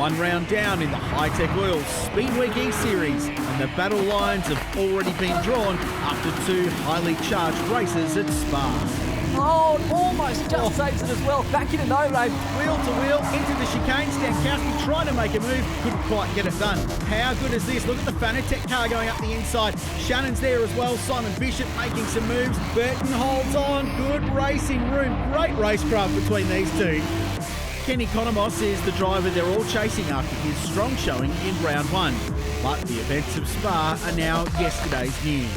One round down in the Hi-Tec Oils Speedweek E-Series, and the battle lines have already been drawn after two highly charged races at Spa. Oh, almost just saves it as well. Back into no rain. Wheel to wheel into the chicane. Stankowski trying to make a move, couldn't quite get it done. How good is this? Look at the Hi-Tec car going up the inside. Shannon's there as well. Simon Bishop making some moves. Burton holds on. Good racing room. Great racecraft between these two. Kenny Economos is the driver they're all chasing after his strong showing in round one. But the events of Spa are now yesterday's news.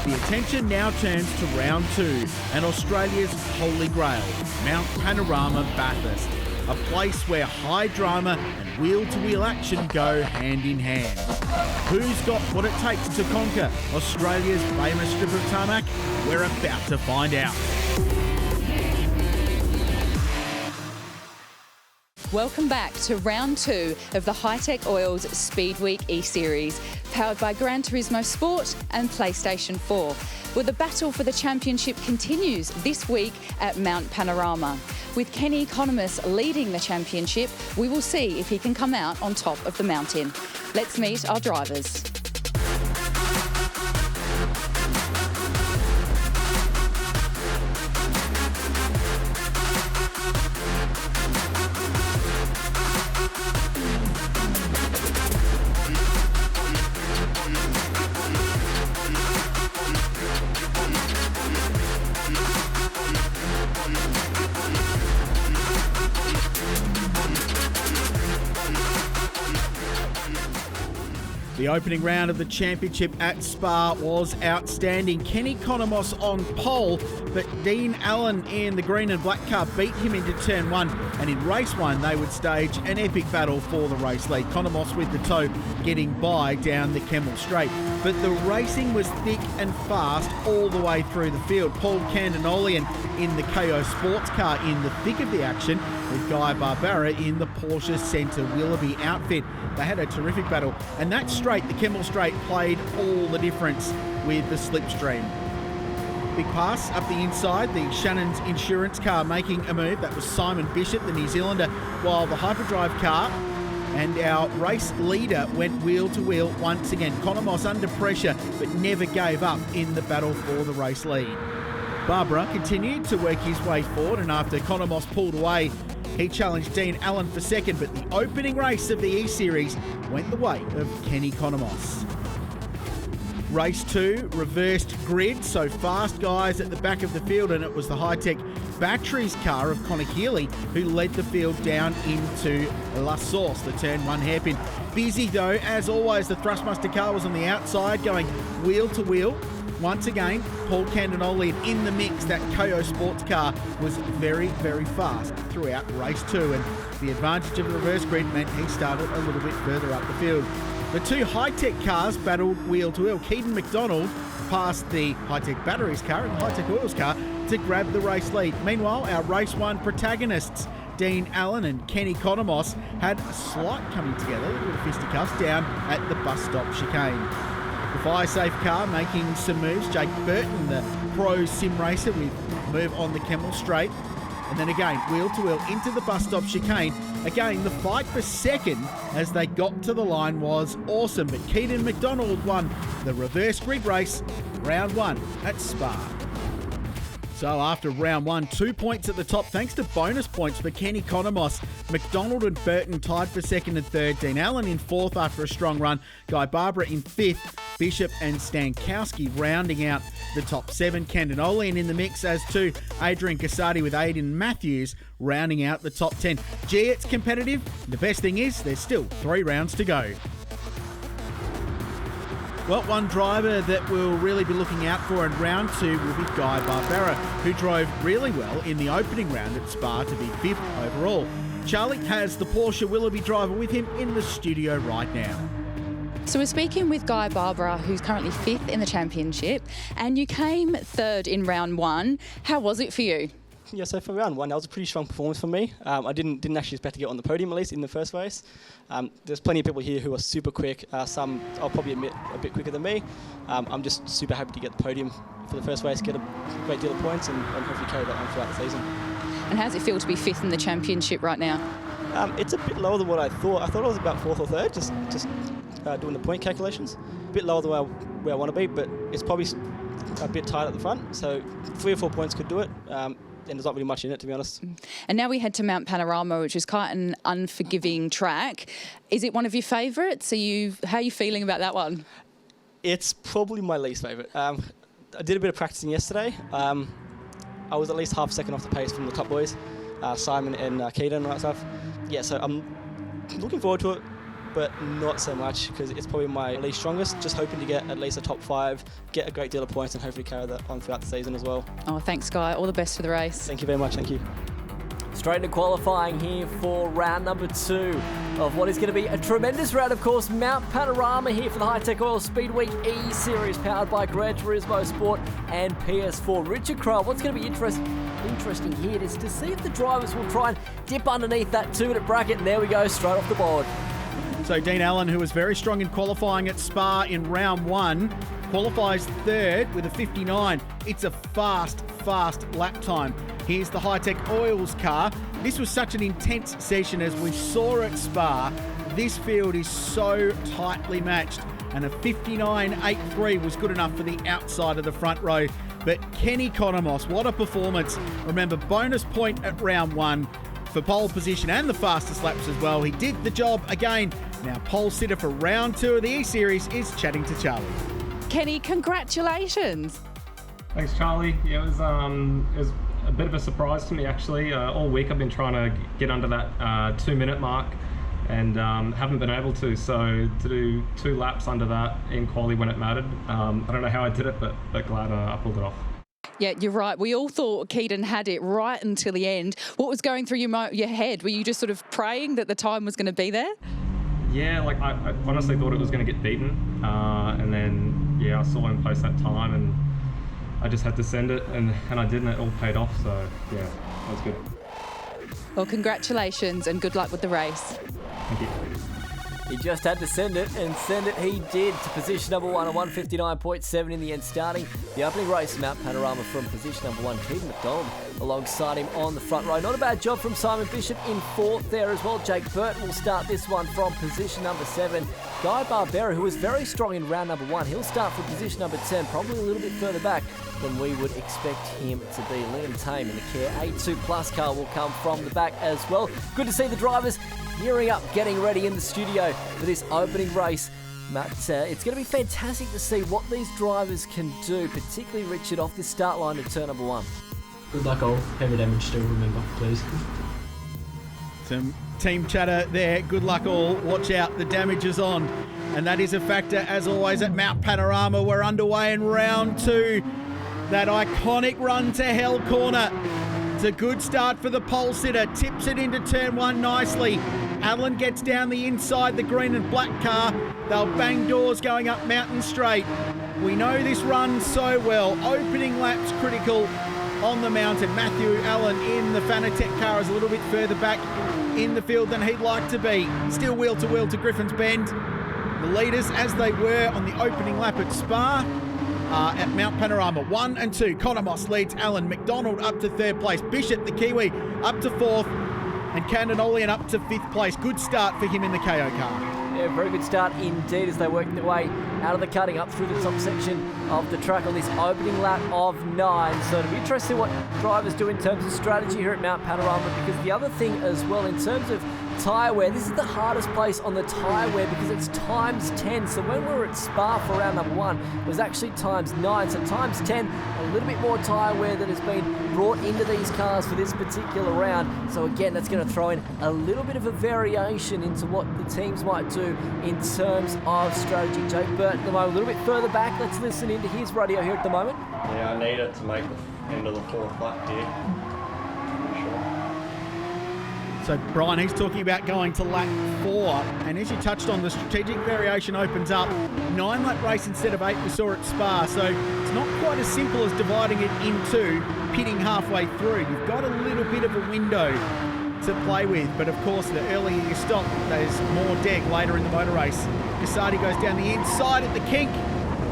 The attention now turns to round two and Australia's Holy Grail, Mount Panorama, Bathurst, a place where high drama and wheel-to-wheel action go hand in hand. Who's got what it takes to conquer Australia's famous strip of tarmac? We're about to find out. Welcome back to round two of the Hi-Tec Oils Speedweek E-Series, powered by Gran Turismo Sport and PlayStation 4. Well, the battle for the championship continues this week at Mount Panorama. With Kenny Economos leading the championship, we will see if he can come out on top of the mountain. Let's meet our drivers. The opening round of the championship at Spa was outstanding. Kenny Economos on pole, but Dean Allen in the green and black car beat him into turn one, and in race one they would stage an epic battle for the race lead. Economos with the toe getting by down the Kemmel Straight. But the racing was thick and fast all the way through the field. Paul Candinolian in the KO sports car in the thick of the action, with Guy Barbera in the Porsche Centre Willoughby outfit. They had a terrific battle, and that straight, the Kemmel Straight, played all the difference with the slipstream. Big pass up the inside, the Shannon's Insurance car making a move. That was Simon Bishop, the New Zealander, while the Hyperdrive car and our race leader went wheel to wheel once again. Economos under pressure, but never gave up in the battle for the race lead. Barbara continued to work his way forward, and after Economos pulled away, he challenged Dean Allen for second, but the opening race of the E-Series went the way of Kenny Economos. Race two, reversed grid, so fast guys at the back of the field, and it was the Hi-Tec Batteries car of Connor Healy who led the field down into La Source, the turn one hairpin. Busy though, as always, the Thrustmaster car was on the outside going wheel to wheel. Once again, Paul Candinolian in the mix. That KO sports car was very, very fast throughout race two, and the advantage of the reverse grid meant he started a little bit further up the field. The two Hi-Tec cars battled wheel to wheel. Keaton McDonald passed the Hi-Tec Batteries car and the Hi-Tec Oils car to grab the race lead. Meanwhile, our race one protagonists, Dean Allen and Kenny Economos, had a slight coming together, a little bit of fisticuffs down at the bus stop chicane. The Fire-Safe car making some moves. Jake Burton, the pro sim racer, with move on the Kemmel Straight. And then again, wheel to wheel into the bus stop chicane. Again, the fight for second as they got to the line was awesome. But Keaton McDonald won the reverse grid race, round one at Spa. So after round one, 2 points at the top thanks to bonus points for Kenny Economos. McDonald and Burton tied for second and third. Dean Allen in fourth after a strong run. Guy Barbera in fifth. Bishop and Stankowski rounding out the top seven. Candinolian in the mix, as too Adrian Casati with Aidan Matthews rounding out the top 10. Gee, it's competitive. The best thing is there's still 3 rounds to go. Well, one driver that we'll really be looking out for in round two will be Guy Barbera, who drove really well in the opening round at Spa to be 5th overall. Charlie has the Porsche Willoughby driver with him in the studio right now. So we're speaking with Guy Barbera, who's currently 5th in the championship, and you came 3rd in round one. How was it for you? Yeah, so for round one, that was a pretty strong performance for me. I didn't actually expect to get on the podium, at least in the first race. There's plenty of people here who are super quick. Some, I'll probably admit, a bit quicker than me. I'm just super happy to get the podium for the first race, get a great deal of points, and hopefully carry that on throughout the season. And how does it feel to be 5th in the championship right now? It's a bit lower than what I thought. I thought I was about 4th or 3rd, just doing the point calculations. A bit lower than where I want to be, but it's probably a bit tight at the front. So 3 or 4 points could do it. And there's not really much in it, to be honest. And now we head to Mount Panorama, which is quite an unforgiving track. Is it one of your favourites? How are you feeling about that one? It's probably my least favourite. I did a bit of practicing yesterday. I was at least half a second off the pace from the top boys, Simon and Keaton and all that stuff. Yeah, so I'm looking forward to it, but not so much because it's probably my least strongest. Just hoping to get at least a top 5, get a great deal of points and hopefully carry that on throughout the season as well. Oh, thanks, Guy. All the best for the race. Thank you very much. Thank you. Straight into qualifying here for round number 2 of what is going to be a tremendous round, of course. Mount Panorama here for the Hi-Tec Oil Speedweek E-Series, powered by Gran Turismo Sport and PS4. Richard Crowe, what's going to be interesting here is to see if the drivers will try and dip underneath that 2-minute bracket. And there we go, straight off the board. So Dean Allen, who was very strong in qualifying at Spa in round 1, qualifies 3rd with a 59. It's a fast lap time. Here's the Hi-Tec Oils car. This was such an intense session as we saw at Spa. This field is so tightly matched, and a 59.83 was good enough for the outside of the front row. But Kenny Konomos, what a performance. Remember, bonus point at round 1 for pole position and the fastest laps as well. He did the job again. Now pole sitter for round 2 of the E-Series is chatting to Charlie. Kenny, congratulations. Thanks, Charlie. Yeah, it was a bit of a surprise to me, actually. All week I've been trying to get under that 2-minute mark and haven't been able to. So to do 2 laps under that in quali when it mattered, I don't know how I did it, but glad I pulled it off. Yeah, you're right. We all thought Keaton had it right until the end. What was going through your head? Were you just sort of praying that the time was going to be there? Yeah, like I honestly thought it was going to get beaten. And then, yeah, I saw him post that time and I just had to send it and I did, and it all paid off. So, yeah, that was good. Well, congratulations and good luck with the race. Thank you. He just had to send it, and send it he did to position number 1 on 159.7 in the end, starting the opening race. Mount Panorama from position number 1, Keaton McDonald alongside him on the front row. Not a bad job from Simon Bishop in 4th there as well. Jake Burton will start this one from position number 7. Guy Barbera, who was very strong in round number 1, he'll start from position number 10, probably a little bit further back than we would expect him to be. Liam Tame in the Care A2 Plus car will come from the back as well. Good to see the drivers gearing up, getting ready in the studio for this opening race. Matt, it's going to be fantastic to see what these drivers can do, particularly Richard off this start line at turn number 1. Good luck all. Heavy damage still, remember, please. Some team chatter there. Good luck all. Watch out, the damage is on. And that is a factor, as always, at Mount Panorama. We're underway in round 2. That iconic run to Hell corner. It's a good start for the pole sitter. Tips it into turn 1 nicely. Allen gets down the inside, the green and black car. They'll bang doors going up Mountain Straight. We know this run so well. Opening lap's critical on the mountain. Matthew Allen in the Hi-Tec car is a little bit further back in the field than he'd like to be. Still wheel to Griffin's Bend. The leaders, as they were on the opening lap at Spa, at Mount Panorama. 1 and 2. Konomos leads Allen. McDonald up to 3rd place. Bishop, the Kiwi, up to 4th. And Candonolian up to 5th place. Good start for him in the KO car. Yeah, very good start indeed as they work their way out of the cutting up through the top section of the track on this opening lap of 9. So it'll be interesting what drivers do in terms of strategy here at Mount Panorama, because the other thing as well in terms of tyre wear, this is the hardest place on the tyre wear because it's times 10. So when we were at Spa for round number 1, it was actually times 9. So times 10, a little bit more tyre wear that has been brought into these cars for this particular round. So again, that's going to throw in a little bit of a variation into what the teams might do in terms of strategy. Jake Burton at the moment, a little bit further back. Let's listen into his radio here at the moment. Yeah, I need it to make the end of the 4th lap here. So Brian, he's talking about going to lap 4, and as you touched on, the strategic variation opens up. 9-lap race instead of 8 we saw at Spa, so it's not quite as simple as dividing it into pitting halfway through. You've got a little bit of a window to play with, but of course the earlier you stop, there's more deg later in the motor race. Casati goes down the inside at the kink,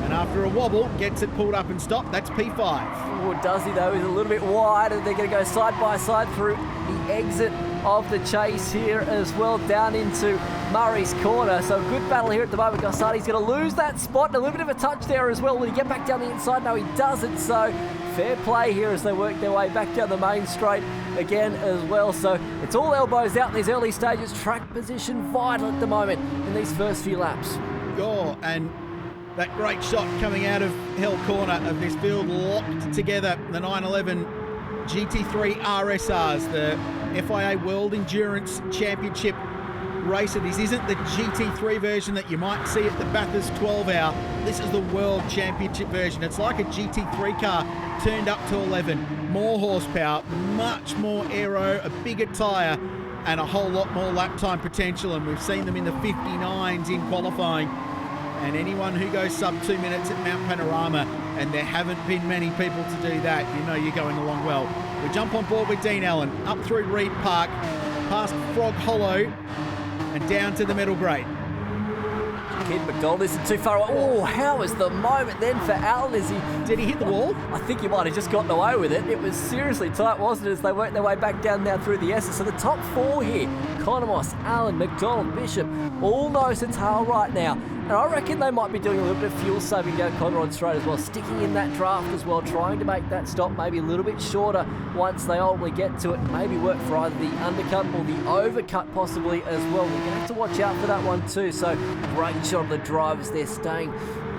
and after a wobble, gets it pulled up and stopped. That's P5. Oh, does he though? He's a little bit wide, and they're going to go side by side through the exit of the chase here as well, down into Murray's corner. So good battle here at the moment. Gossardi's going to lose that spot, and a little bit of a touch there as well. Will he get back down the inside? No, he doesn't. So fair play here as they work their way back down the main straight again as well. So it's all elbows out in these early stages. Track position vital at the moment in these first few laps. Oh, and that great shot coming out of Hell Corner of this field, locked together the 911 GT3 RSRs, the FIA World Endurance Championship racer. This isn't the GT3 version that you might see at the Bathurst 12 hour. This is the World Championship version. It's like a GT3 car turned up to 11. More horsepower, much more aero, a bigger tyre, and a whole lot more lap time potential. And we've seen them in the 59s in qualifying. And anyone who goes sub 2 minutes at Mount Panorama, and there haven't been many people to do that, you know you're going along well. We jump on board with Dean Allen, up through Reed Park, past Frog Hollow, and down to the middle grade. Kid McDonald isn't too far away. Oh, how was the moment then for Allen? Did he hit the wall? I think he might have just gotten away with it. It was seriously tight, wasn't it, as they worked their way back down now through the S's. So the top four here, Economos, Allen, McDonald, Bishop, all nose to tail right now. And I reckon they might be doing a little bit of fuel saving down Conrod Straight as well, sticking in that draft as well, trying to make that stop maybe a little bit shorter once they ultimately get to it. Maybe work for either the undercut or the overcut possibly as well. We're going to have to watch out for that one too. So great shot of the drivers. They're staying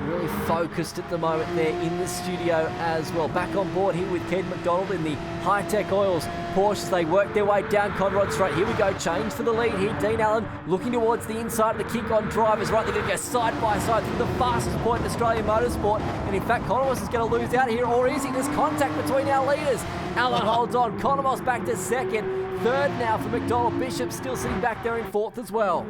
really focused at the moment there in the studio as well. Back on board here with Ken McDonald in the Hi-Tec Oils Porsches. They work their way down Conrod Straight. Here we go, change for the lead here. Dean Allen looking towards the inside of the kick on drivers. Right, they're going to go side by side through the fastest point in Australian motorsport. And in fact, Conomos is going to lose out here, or is he? There's contact between our leaders. Allen holds on. Conomos back to second. Third now for McDonald. Bishop still sitting back there in fourth as well.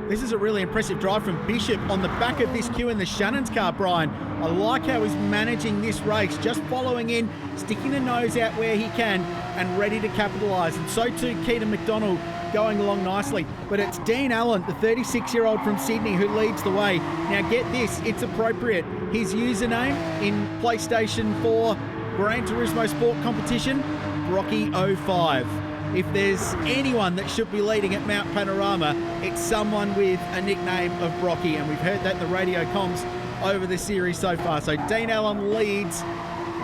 This is a really impressive drive from Bishop on the back of this queue in the Shannon's car, Brian. I like how he's managing this race, just following in, sticking the nose out where he can, and ready to capitalise. And so too Keaton McDonald going along nicely. But it's Dean Allen, the 36-year-old from Sydney, who leads the way. Now get this, it's appropriate. His username in PlayStation 4 Gran Turismo Sport Competition, Brocky05. If there's anyone that should be leading at Mount Panorama, it's someone with a nickname of Brocky, and we've heard that in the radio comms over the series so far. So Dean Allen leads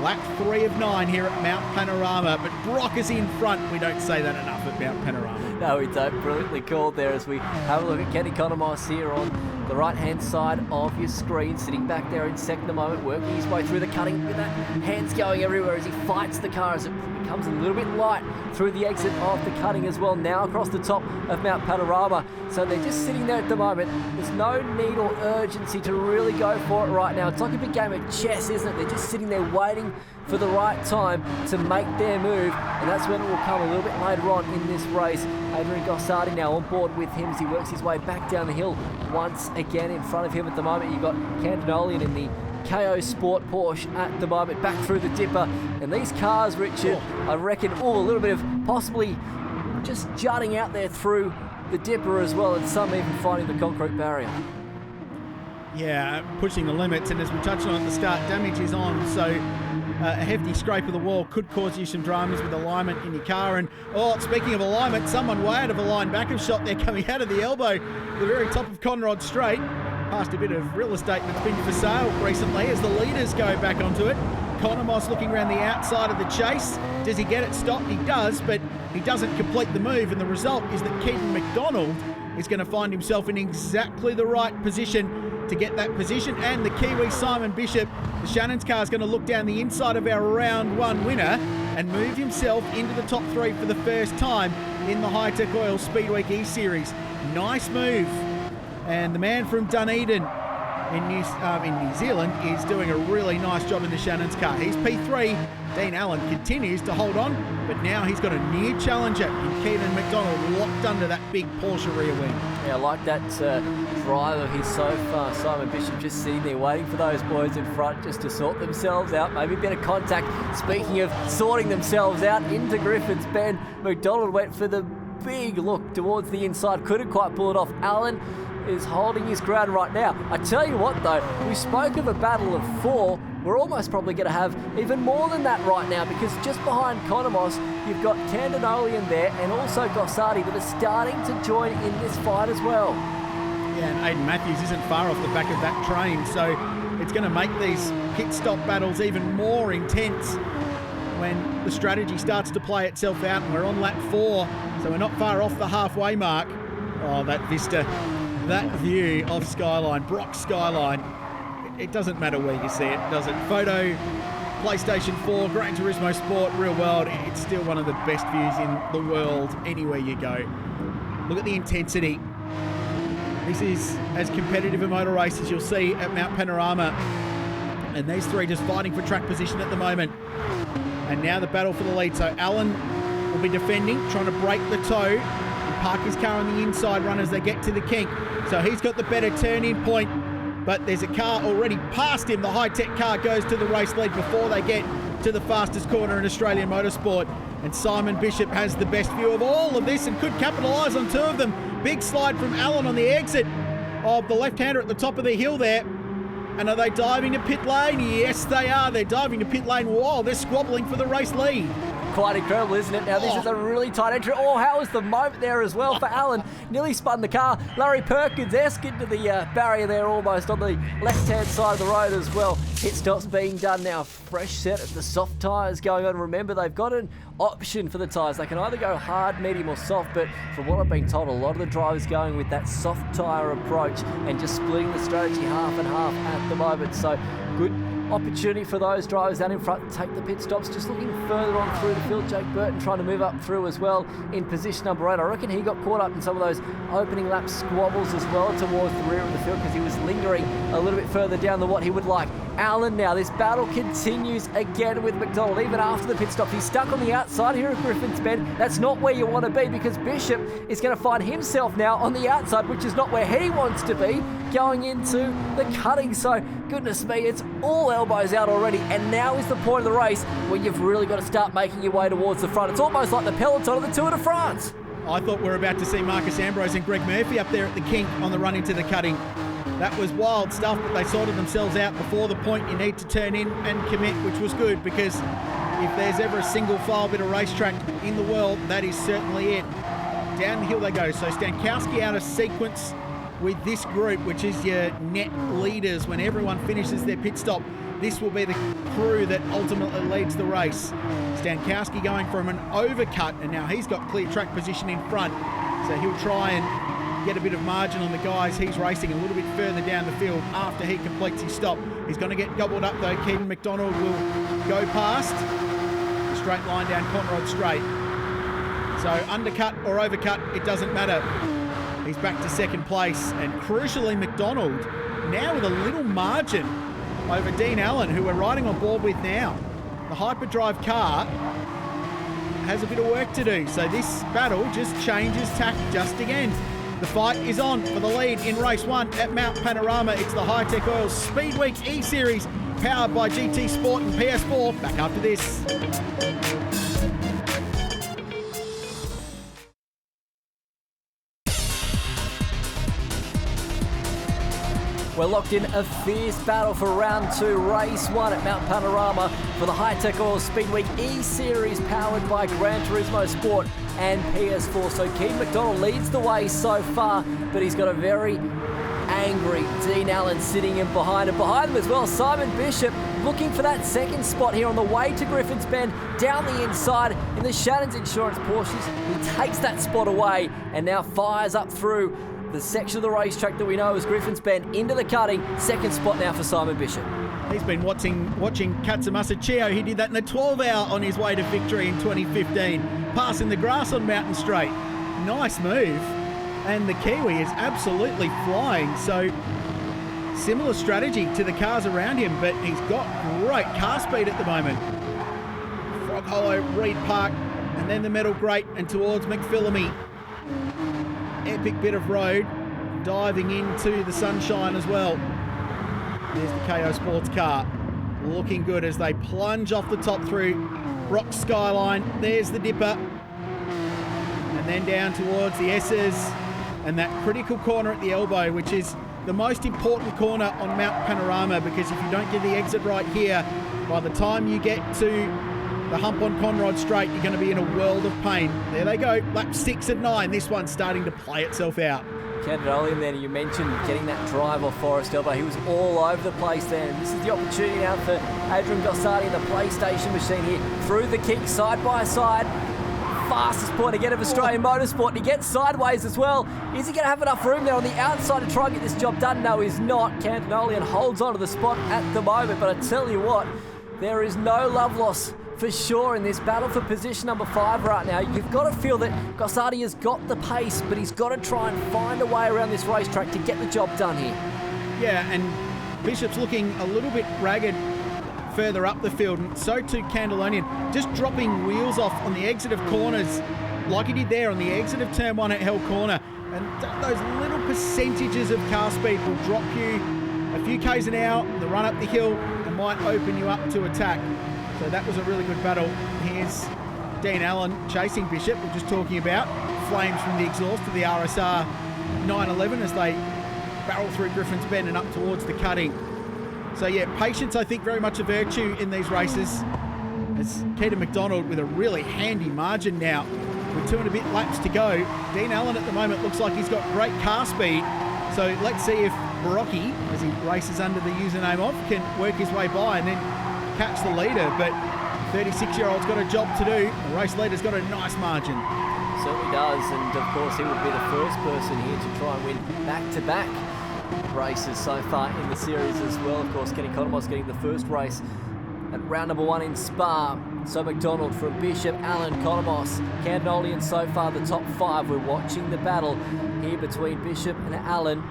lap 3 of 9 here at Mount Panorama, but Brock is in front. We don't say that enough at Mount Panorama. No, we don't. Brilliantly called there as we have a look at Kenny Economos here on the right-hand side of your screen, sitting back there in second at the moment, working his way through the cutting with that hands going everywhere as he fights the car as it becomes a little bit light through the exit of the cutting as well. Now across the top of Mount Panorama. So they're just sitting there at the moment. There's no need or urgency to really go for it right now. It's like a big game of chess, isn't it? They're just sitting there waiting for the right time to make their move, and that's when it will come a little bit later on in this race. Adrian Gossardi now on board with him as he works his way back down the hill once again. In front of him at the moment, you've got Cantonolian in the KO Sport Porsche at the moment, back through the dipper. And these cars, Richard, I reckon, a little bit of possibly just jutting out there through the dipper as well, and some even finding the concrete barrier. Yeah, pushing the limits, and as we touched on at the start, damage is on, so a hefty scrape of the wall could cause you some dramas with alignment in your car. And speaking of alignment, someone way out of a line backup shot there coming out of the elbow, the very top of Conrod Straight, past a bit of real estate that's been for sale recently as the leaders go back onto it. Economos looking around the outside of the chase. Does he get it stopped? He does, but he doesn't complete the move, and the result is that Keaton McDonald is going to find himself in exactly the right position to get that position. And the Kiwi Simon Bishop, the Shannon's car, is going to look down the inside of our round 1 winner and move himself into the top 3 for the first time in the Hi-Tec Oil Speedweek E-Series. Nice move. And the man from Dunedin in New Zealand is doing a really nice job in the Shannon's car. He's P3. Dean Allen continues to hold on, but now he's got a near challenger in Keaton McDonald locked under that big Porsche rear wing. Yeah, I like that drive of his so far. Simon Bishop just sitting there waiting for those boys in front just to sort themselves out. Maybe a bit of contact. Speaking of sorting themselves out, into Griffin's Bend, McDonald went for the big look towards the inside. Couldn't quite pull it off. Allen is holding his ground right now. I tell you what though, we spoke of a battle of 4. we're almost probably going to have even more than that right now, because just behind Konomos, you've got Tandinolian there and also Gossardi that are starting to join in this fight as well. Yeah, and Aidan Matthews isn't far off the back of that train, so it's going to make these pit stop battles even more intense when the strategy starts to play itself out, and we're on lap 4, so we're not far off the halfway mark. Oh, that vista, that view of Skyline, Brock's Skyline. It doesn't matter where you see it, does it? Photo, PlayStation 4, Gran Turismo Sport, real world, it's still one of the best views in the world anywhere you go. Look at the intensity. This is as competitive a motor race as you'll see at Mount Panorama. And these three just fighting for track position at the moment. And now the battle for the lead. So Allen will be defending, trying to break the toe and park his car on the inside run as they get to the kink. So he's got the better turn-in point, but there's a car already past him. The Hi-Tec car goes to the race lead before they get to the fastest corner in Australian motorsport. And Simon Bishop has the best view of all of this and could capitalise on two of them. Big slide from Allen on the exit of the left-hander at the top of the hill there. And are they diving to pit lane? Yes, they are. They're diving to pit lane. Whoa, they're squabbling for the race lead. Quite incredible, isn't it? Now, this is a really tight entry. Oh, how was the moment there as well for Allen? Nearly spun the car. Larry Perkins-esque into the barrier there almost on the left-hand side of the road as well. Pit stops being done now. Fresh set of the soft tyres going on. Remember, they've got an option for the tyres. They can either go hard, medium or soft, but from what I've been told, a lot of the drivers going with that soft tyre approach and just splitting the strategy half and half at the moment. So good opportunity for those drivers out in front to take the pit stops. Just looking further on through the field, Jake Burton trying to move up through as well in position number 8. I reckon he got caught up in some of those opening lap squabbles as well towards the rear of the field because he was lingering a little bit further down than what he would like. Allen now, this battle continues again with McDonald even after the pit stop. He's stuck on the outside here at Griffin's Bend. That's not where you want to be because Bishop is going to find himself now on the outside, which is not where he wants to be, going into the cutting. So goodness me, it's all elbows out already, and now is the point of the race where you've really got to start making your way towards the front. It's almost like the peloton of the Tour de France. I thought we were about to see Marcus Ambrose and Greg Murphy up there at the kink on the run into the cutting. That was wild stuff, but they sorted themselves out before the point you need to turn in and commit, which was good because if there's ever a single file bit of racetrack in the world, that is certainly it. Down the hill they go. So Stankowski out of sequence with this group, which is your net leaders. When everyone finishes their pit stop, this will be the crew that ultimately leads the race. Stankowski going from an overcut, and now he's got clear track position in front, so he'll try and get a bit of margin on the guys he's racing a little bit further down the field after he completes his stop. He's going to get gobbled up though. Keaton McDonald will go past the straight line down Conrod Straight. So undercut or overcut, it doesn't matter. He's back to second place, and crucially McDonald now with a little margin over Dean Allen, who we're riding on board with now. The hyperdrive car has a bit of work to do, so this battle just changes tack just again. The fight is on for the lead in race 1 at Mount Panorama. It's the Hi-Tec Oils Speedweek E-Series powered by GT Sport and PS4. Back after this. We're locked in a fierce battle for round 2, race 1 at Mount Panorama for the Hi-Tec Oils Speedweek E-Series powered by Gran Turismo Sport and PS4. So Keaton McDonald leads the way so far, but he's got a very angry Dean Allen sitting in behind him. Behind him as well, Simon Bishop looking for that second spot here on the way to Griffin's Bend down the inside in the Shannon's Insurance Porsches. He takes that spot away and now fires up through the section of the racetrack that we know as Griffin's Bend into the cutting. Second spot now for Simon Bishop. He's been watching Katsumasa Chio. He did that in a 12-hour on his way to victory in 2015, passing the grass on Mountain Straight. Nice move. And the Kiwi is absolutely flying. So similar strategy to the cars around him, but he's got great car speed at the moment. Frog Hollow, Reed Park, and then the Metal Grate and towards McPhillamy. Epic bit of road, diving into the sunshine as well. There's the KO Sports car, looking good as they plunge off the top through Rock Skyline. There's the dipper, and then down towards the S's. and that critical corner at the elbow, which is the most important corner on Mount Panorama, because if you don't get the exit right here, by the time you get to the hump on Conrod Straight, you're going to be in a world of pain. There they go, lap 6 of 9. This one's starting to play itself out. Cannonolian then, you mentioned getting that drive off Forest Elbow. He was all over the place there, and this is the opportunity now for Adrian Gossardi in the PlayStation machine here. Through the kick, side by side. Fastest point again of Australian motorsport, and he gets sideways as well. Is he going to have enough room there on the outside to try and get this job done? No, he's not. Cannonolian holds on to the spot at the moment, but I tell you what, there is no love loss for sure in this battle for position number 5 right now. You've got to feel that Gossardi has got the pace, but he's got to try and find a way around this racetrack to get the job done here. Yeah, and Bishop's looking a little bit ragged further up the field, and so too Candlonian, just dropping wheels off on the exit of corners like he did there on the exit of turn 1 at Hell Corner. And those little percentages of car speed will drop you a few k's an hour, the run up the hill, and might open you up to attack. So that was a really good battle. Here's Dean Allen chasing Bishop. We're just talking about flames from the exhaust of the RSR 911 as they barrel through Griffin's Bend and up towards the cutting. So yeah, patience, I think, very much a virtue in these races. It's Keita McDonald with a really handy margin now with 2 and a bit laps to go. Dean Allen at the moment looks like he's got great car speed. So let's see if Barocchi, as he races under the username of, can work his way by and then catch the leader. But 36-year-old's got a job to do. The race leader's got a nice margin. Certainly does, and of course he would be the first person here to try and win back-to-back races so far in the series as well. Of course, Kenny Conamos getting the first race at round number 1 in Spa. So McDonald from Bishop, Allen, Conamos, Candnolian so far the top 5. We're watching the battle here between Bishop and Allen.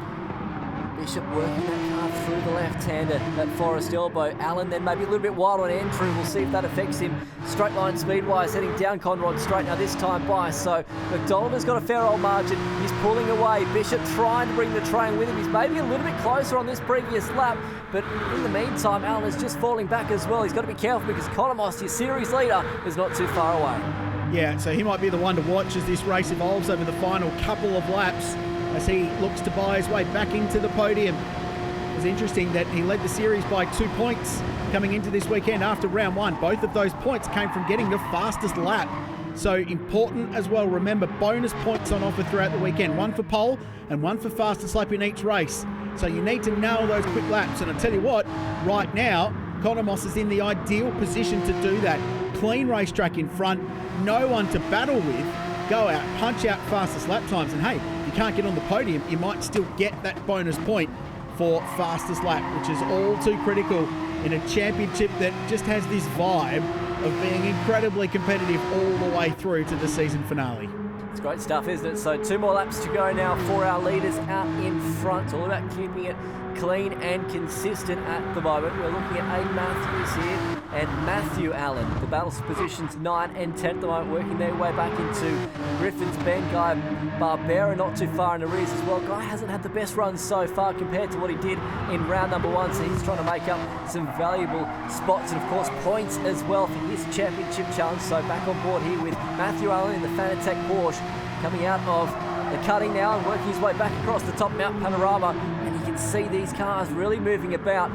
Bishop working that car through the left-hander at Forest Elbow. Allen then maybe a little bit wild on entry. We'll see if that affects him. Straight line speed-wise, heading down Conrod Straight now this time by. So McDonald has got a fair old margin. He's pulling away. Bishop trying to bring the train with him. He's maybe a little bit closer on this previous lap, but in the meantime, Allen is just falling back as well. He's got to be careful because Conamos, your series leader, is not too far away. Yeah, so he might be the one to watch as this race evolves over the final couple of laps, as he looks to buy his way back into the podium. It was interesting that he led the series by 2 points coming into this weekend after round 1. Both of those points came from getting the fastest lap. So important as well. Remember, bonus points on offer throughout the weekend. 1 for pole and 1 for fastest lap in each race. So you need to nail those quick laps. And I tell you what, right now, Conamos is in the ideal position to do that. Clean racetrack in front, no one to battle with. Go out, punch out fastest lap times, and hey, if you can't get on the podium, you might still get that bonus point for fastest lap, which is all too critical in a championship that just has this vibe of being incredibly competitive all the way through to the season finale. It's great stuff, isn't it? So 2 more laps to go now for our leaders out in front. All about keeping it clean and consistent at the moment. We're looking at Aidan Matthews here and Matthew Allen. The battle's positions 9 and 10 at the moment, working their way back into Griffin's Bend. Guy Barbera not too far in the rears as well. Guy hasn't had the best run so far compared to what he did in round number 1, so he's trying to make up some valuable spots and of course points as well for his championship challenge. So back on board here with Matthew Allen in the Hi-Tec Porsche, coming out of the cutting now and working his way back across the top Mount Panorama, and you can see these cars really moving about.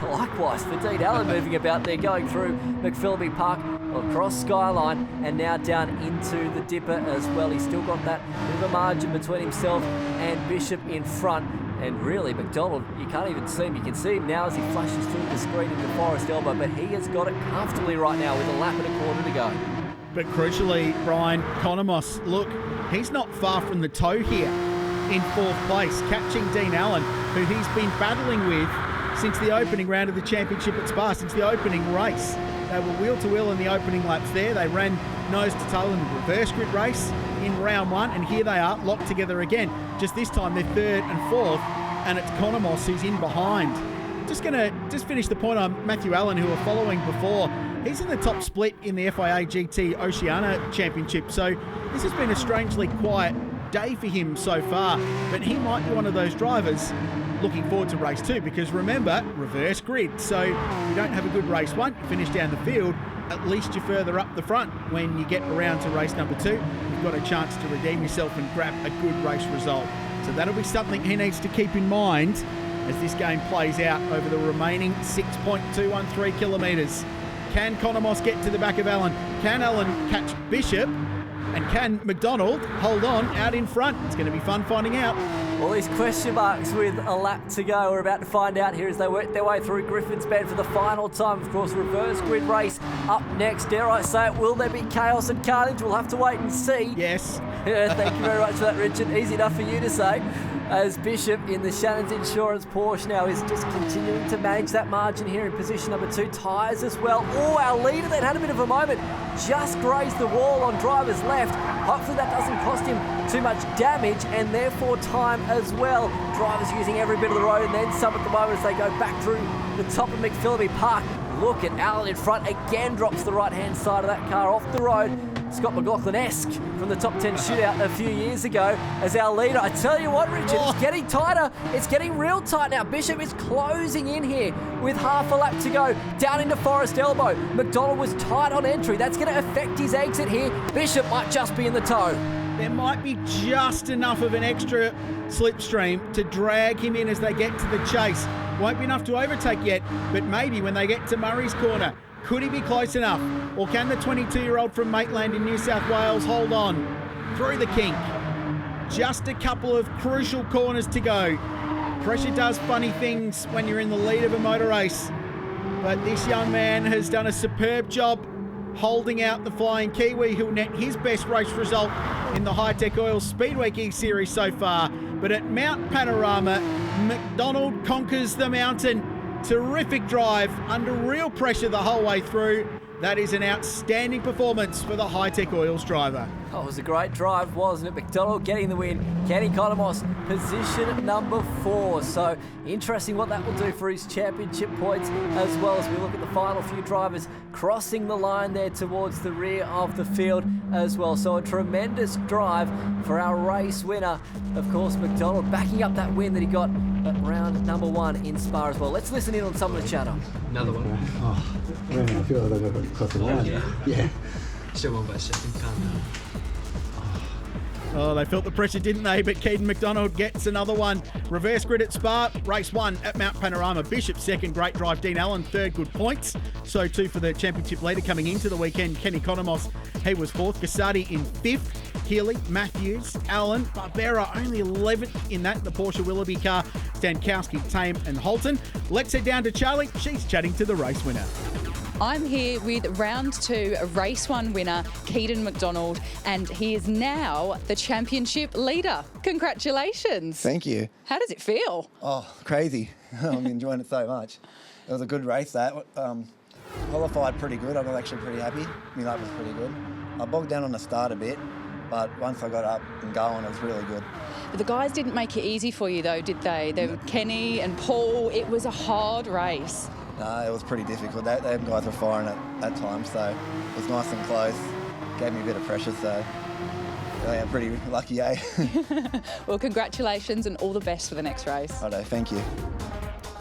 Likewise for Dean Allen moving about. They're going through McPhilby Park, across Skyline, and now down into the Dipper as well. He's still got that bit of a margin between himself and Bishop in front. And really, McDonald, you can't even see him. You can see him now as he flashes through the screen into Forest Elbow, but he has got it comfortably right now with a lap and a quarter to go. But crucially, Brian, Conamos, look, he's not far from the toe here in 4th place, catching Dean Allen, who he's been battling with since the opening round of the championship at Spa, since the opening race. They were wheel to wheel in the opening laps there. They ran nose to tail in the reverse grid race in round 1, and here they are locked together again. Just this time they're 3rd and 4th, and it's Conamos who's in behind. Just finish the point on Matthew Allen, who were following before. He's in the top split in the FIA GT Oceania Championship, so this has been a strangely quiet day for him so far, but he might be one of those drivers looking forward to race 2, because remember, reverse grid, so you don't have a good race 1, you finish down the field, at least you're further up the front when you get around to race number 2. You've got a chance to redeem yourself and grab a good race result. So that'll be something he needs to keep in mind as this game plays out over the remaining 6.213 kilometres. Can Economos get to the back of Allen? Can Allen catch Bishop? And can McDonald hold on out in front? It's going to be fun finding out. All these question marks with a lap to go. We're about to find out here as they work their way through Griffin's Bend for the final time. Of course, reverse grid race up next. Dare I say it, will there be chaos and carnage? We'll have to wait and see. Yes. Yeah, thank you very much for that, Richard. Easy enough for you to say. As Bishop in the Shannon's Insurance Porsche now is just continuing to manage that margin here in position number 2. Tyres as well. Oh, our leader then had a bit of a moment. Just grazed the wall on driver's left. Hopefully that doesn't cost him too much damage and therefore time as well. Drivers using every bit of the road and then some at the moment as they go back through the top of McPhillamy Park. Look at Allen in front. Again drops the right-hand side of that car off the road. Scott McLaughlin-esque from the top 10 shootout a few years ago as our leader. I tell you what, Richard, it's getting tighter. It's getting real tight now. Bishop is closing in here with half a lap to go. Down into Forest Elbow. McDonald was tight on entry. That's going to affect his exit here. Bishop might just be in the tow. There might be just enough of an extra slipstream to drag him in as they get to the chase. Won't be enough to overtake yet, but maybe when they get to Murray's Corner. Could he be close enough? Or can the 22-year-old from Maitland in New South Wales hold on through the kink? Just a couple of crucial corners to go. Pressure does funny things when you're in the lead of a motor race. But this young man has done a superb job holding out the Flying Kiwi, who'll net his best race result in the Hi-Tec Oils Speedweek E-Series so far. But at Mount Panorama, McDonald conquers the mountain. Terrific drive under real pressure the whole way through. That is an outstanding performance for the Hi-Tec Oils driver. Oh, it was a great drive, wasn't it? McDonald getting the win. Kenny Economos, position number 4. So interesting what that will do for his championship points as well as we look at the final few drivers crossing the line there towards the rear of the field as well. So a tremendous drive for our race winner. Of course, McDonald backing up that win that he got at round number 1 in Spa as well. Let's listen in on some of the chatter. Another one. Oh, man, I feel like I got to cross the line. Yeah. Still 1 by second. Calm down. Oh, they felt the pressure, didn't they? But Keaton McDonald gets another one. Reverse grid at Spa, race 1 at Mount Panorama. Bishop second, great drive. Dean Allen third, good points. So too for the championship leader coming into the weekend. Kenny Economos, he was 4th. Gasardi in 5th. Healy, Matthews, Allen, Barbera only 11th in that, the Porsche Willoughby car. Stankowski, Tame and Holton. Let's head down to Charlie. She's chatting to the race winner. I'm here with round 2, race 1 winner, Keaton McDonald, and he is now the championship leader. Congratulations. Thank you. How does it feel? Oh, crazy. I'm enjoying it so much. It was a good race, that. Qualified pretty good. I was actually pretty happy. My lap was pretty good. I bogged down on the start a bit, but once I got up and going, it was really good. The guys didn't make it easy for you, though, did they? They were Kenny and Paul. It was a hard race. No, it was pretty difficult. Them guys were firing at times, so it was nice and close. Gave me a bit of pressure, so yeah, pretty lucky, eh? Well, congratulations and all the best for the next race. Righto, thank you.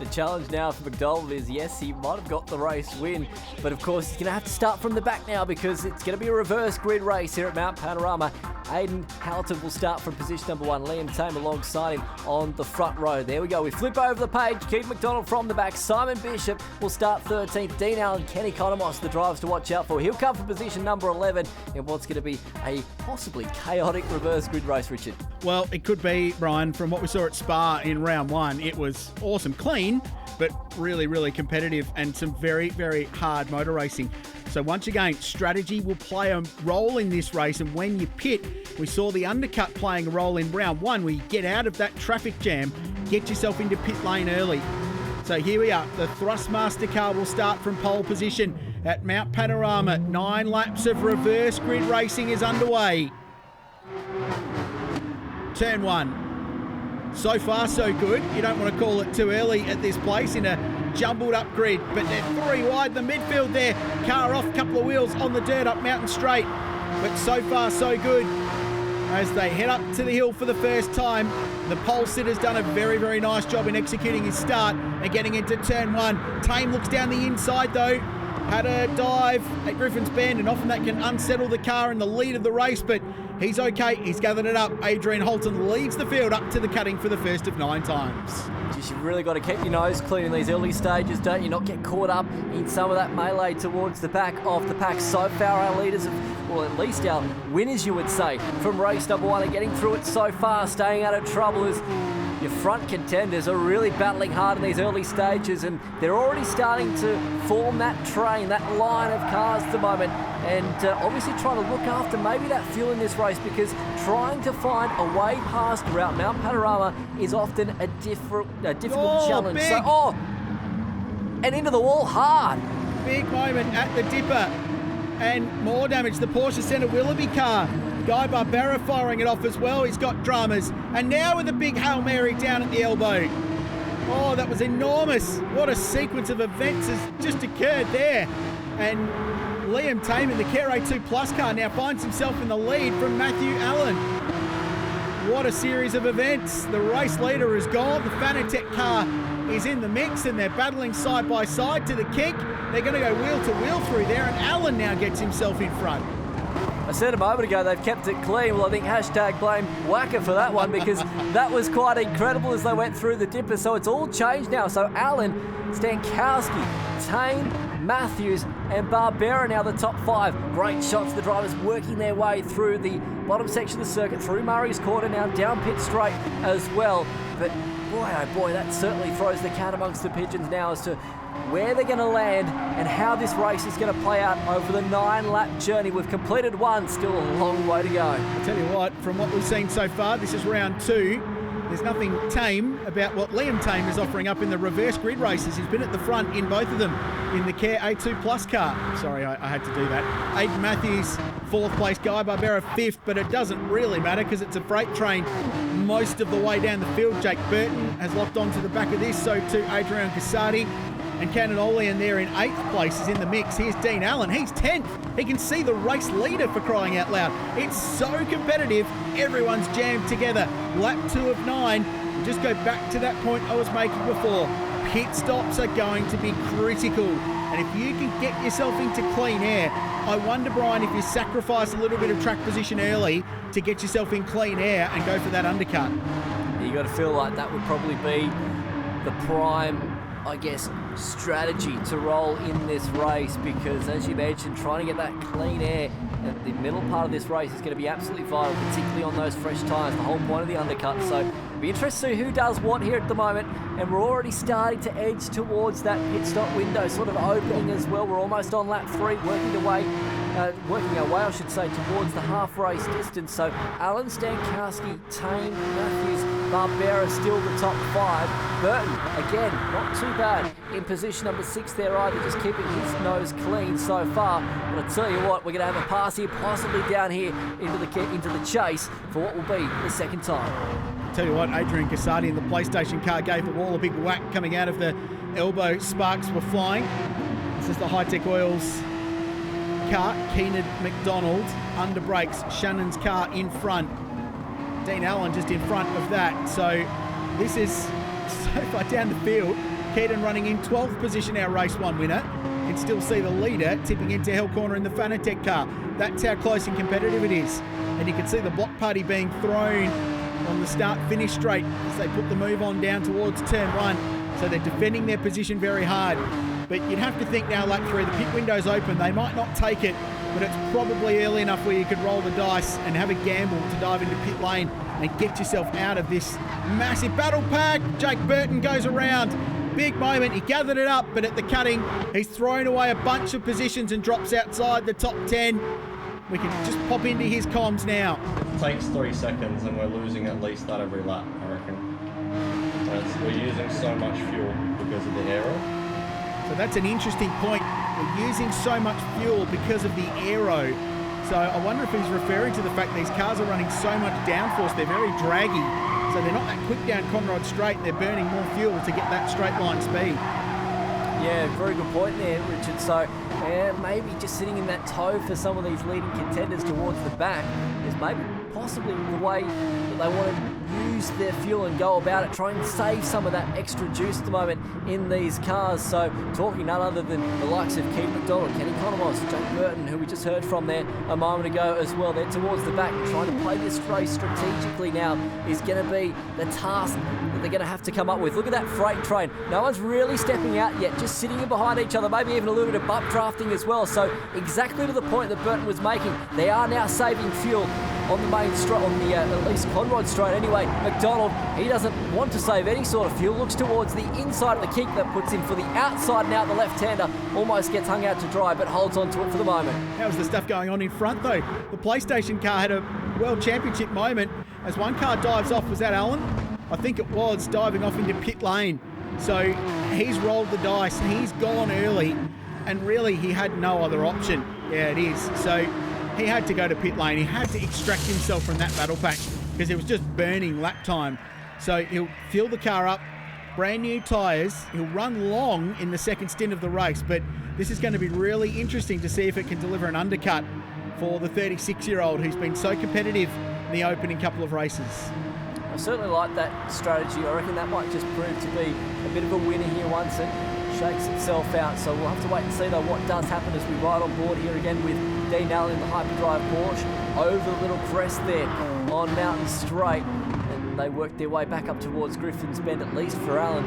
The challenge now for McDonald is, yes, he might have got the race win, but of course he's going to have to start from the back now because it's going to be a reverse grid race here at Mount Panorama. Aidan Halton will start from position number 1. Liam Tame alongside him on the front row. There we go. We flip over the page. Keith McDonald from the back. Simon Bishop will start 13th. Dean Allen, Kenny Economos, the drivers to watch out for. He'll come from position number 11 in what's going to be a possibly chaotic reverse grid race, Richard. Well, it could be, Brian, from what we saw at Spa in round 1. It was awesome, clean, but really, really competitive and some very, very hard motor racing. So once again, strategy will play a role in this race, and when you pit, we saw the undercut playing a role in round 1 where you get out of that traffic jam, get yourself into pit lane early. So here we are. The Thrustmaster car will start from pole position at Mount Panorama. 9 laps of reverse grid racing is underway. Turn 1. So far, so good. You don't want to call it too early at this place in a jumbled up grid, but they're 3 wide. The midfield there, car off, couple of wheels on the dirt up Mountain Straight. But so far, so good. As they head up to the hill for the first time, the pole sitter's done a very, very nice job in executing his start and getting into turn 1. Tame looks down the inside though. had a dive at Griffin's Bend, and often that can unsettle the car in the lead of the race, but he's okay. He's gathered it up. Adrian Holton leads the field up to the cutting for the first of 9 times. You've really got to keep your nose clean in these early stages, don't you? Not get caught up in some of that melee towards the back of the pack. So far, our leaders, well, at least our winners, you would say, from race number 1 are getting through it so far, staying out of trouble as your front contenders are really battling hard in these early stages, and they're already starting to form that train, that line of cars at the moment, and obviously trying to look after maybe that fuel in this race, because trying to find a way past around Mount Panorama is often a difficult challenge. Big. So, and into the wall hard. Big moment at the dipper, and more damage. The Porsche Centre Willoughby car. Guy Barbera firing it off as well. He's got dramas. And now with a big Hail Mary down at the elbow. Oh, that was enormous. What a sequence of events has just occurred there. And Liam Tame in the Care A2 Plus car now finds himself in the lead from Matthew Allen. What a series of events. The race leader is gone. The Fanatec car is in the mix, and they're battling side by side to the kick. They're going to go wheel to wheel through there, and Allen now gets himself in front. I said a moment ago they've kept it clean. Well, I think hashtag blame Wacker for that one, because that was quite incredible as they went through the dipper. So it's all changed now. So Allen, Stankowski, Tane, Matthews and Barbera now the top 5. Great shots. The drivers working their way through the bottom section of the circuit, through Murray's Corner, now down pit straight as well. But boy, oh boy, that certainly throws the cat amongst the pigeons now as to where they're going to land and how this race is going to play out over the 9-lap journey. We've completed 1, still a long way to go. I tell you what, from what we've seen so far, this is round 2. There's nothing tame about what Liam Tame is offering up in the reverse grid races. He's been at the front in both of them in the Care A2 Plus car. Sorry, I had to do that. Aidan Matthews, 4th place. Guy Barbera, 5th, but it doesn't really matter because it's a freight train most of the way down the field. Jake Burton has locked onto the back of this, so too Adrian Casati. And Cannonolian there in 8th place is in the mix. Here's Dean Allen. He's 10th. He can see the race leader, for crying out loud. It's so competitive. Everyone's jammed together. Lap 2 of 9. Just go back to that point I was making before. Pit stops are going to be critical. And if you can get yourself into clean air, I wonder, Brian, if you sacrifice a little bit of track position early to get yourself in clean air and go for that undercut. You got to feel like that would probably be the prime, I guess, strategy to roll in this race, because as you mentioned, trying to get that clean air at the middle part of this race is going to be absolutely vital, particularly on those fresh tyres, the whole point of the undercut. So it'll be interesting to see who does what here at the moment, and we're already starting to edge towards that pit stop window sort of opening as well. We're almost on lap 3, working our way, towards the half race distance. So Allen, Stankowski, Tane, Matthews, Barbera still the top 5. Burton, again, not too bad in position number 6 there either, just keeping his nose clean so far. But I tell you what, we're going to have a pass here, possibly down here into the chase for what will be the second time. Tell you what, Adrian Casati in the PlayStation car gave the wall a big whack coming out of the elbow. Sparks were flying. This is the Hi-Tec Oils car. Keenan McDonald under brakes. Shannon's car in front. Dean Allen just in front of that. So this is so far down the field. Keaton running in 12th position, our race 1 winner. You can still see the leader tipping into Hell Corner in the Fanatec car. That's how close and competitive it is. And you can see the block party being thrown on the start-finish straight as they put the move on down towards turn 1. So they're defending their position very hard. But you'd have to think now, lap 3, the pit window's open. They might not take it, but it's probably early enough where you could roll the dice and have a gamble to dive into pit lane and get yourself out of this massive battle pack. Jake Burton goes around. Big moment. He gathered it up, but at the cutting, he's thrown away a bunch of positions and drops outside the top 10. We can just pop into his comms now. It takes 3 seconds and we're losing at least that every lap, I reckon. We're using so much fuel because of the aero. So that's an interesting point. We're using so much fuel because of the aero. So I wonder if he's referring to the fact these cars are running so much downforce, they're very draggy. So they're not that quick down Conrod Straight, they're burning more fuel to get that straight line speed. Yeah, very good point there, Richard. So maybe just sitting in that toe for some of these leading contenders towards the back is maybe possibly the way that they want to use their fuel and go about it, try and save some of that extra juice at the moment in these cars. So talking none other than the likes of Keith McDonald, Kenny Conomos, Jake Burton, who we just heard from there a moment ago as well. They're towards the back and trying to play this race strategically now is going to be the task that they're going to have to come up with. Look at that freight train. No one's really stepping out yet, just sitting in behind each other, maybe even a little bit of bump drafting as well. So exactly to the point that Burton was making, they are now saving fuel on the main straight, on the at least Conrod straight anyway. McDonald, he doesn't want to save any sort of fuel, looks towards the inside of the kick that puts him for the outside and out. The left-hander almost gets hung out to dry, but holds on to it for the moment. How's the stuff going on in front though? The PlayStation car had a World Championship moment as one car dives off. Was that Allen? I think it was, diving off into pit lane. So he's rolled the dice, he's gone early, and really he had no other option. Yeah, it is. So he had to go to pit lane. He had to extract himself from that battle pack because it was just burning lap time. So he'll fill the car up, brand new tyres. He'll run long in the second stint of the race, but this is going to be really interesting to see if it can deliver an undercut for the 36-year-old who's been so competitive in the opening couple of races. I certainly like that strategy. I reckon that might just prove to be a bit of a winner here once it shakes itself out. So we'll have to wait and see though what does happen as we ride on board here again with Dean Allen in the hyperdrive Porsche over the little crest there on Mountain Straight. And they work their way back up towards Griffin's Bend, at least for Allen.